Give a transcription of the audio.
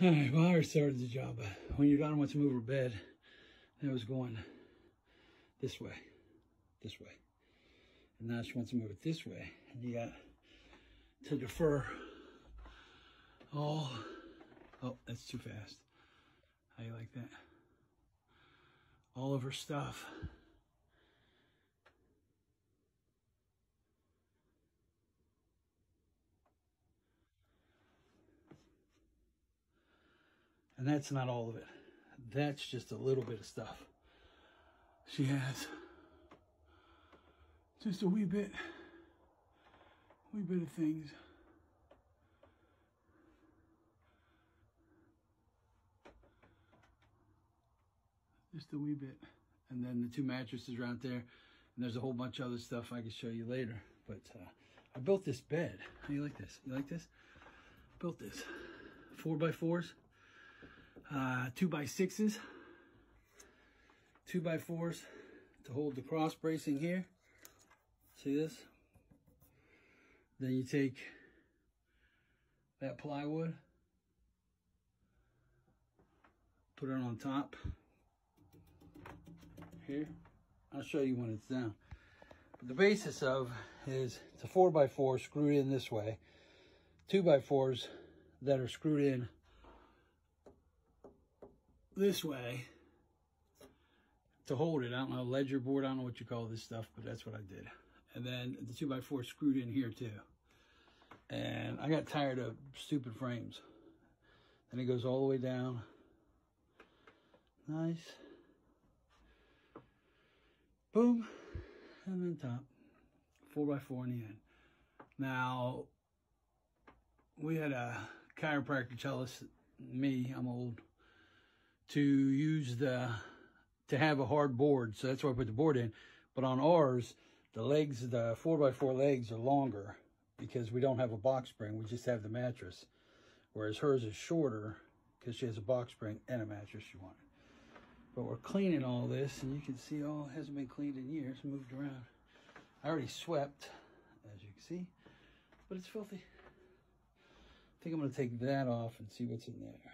All right, well, I already started the job. When your daughter wants to move her bed, it was going this way. And now she wants to move it this way. And you got to defer all, oh, that's too fast. How you like that? All of her stuff. And that's not all of it. That's just a little bit of stuff. She has just a wee bit of things. Just a wee bit. And then the 2 mattresses are out there. And there's a whole bunch of other stuff I can show you later. But I built this bed. How do you like this? You like this? Built this. 4x4s. 2x6s. 2x4s to hold the cross bracing here. See this? Then you take that plywood, put it on top here. I'll show you when it's down. But the basis of is it's a 4x4 screwed in this way. 2x4s that are screwed in this way to hold it. I don't know, ledger board, I don't know what you call this stuff, but that's what I did. And then the 2x4 screwed in here too. And I got tired of stupid frames. Then it goes all the way down. Nice. Boom. And then top. 4x4 in the end. Now, we had a chiropractor tell us, me, I'm old, to use to have a hard board. So that's why I put the board in. But on ours, the legs, the 4x4 legs are longer because we don't have a box spring. We just have the mattress. Whereas hers is shorter because she has a box spring and a mattress she wanted. But we're cleaning all this, and you can see, oh, it hasn't been cleaned in years, moved around. I already swept, as you can see, but it's filthy. I think I'm going to take that off and see what's in there.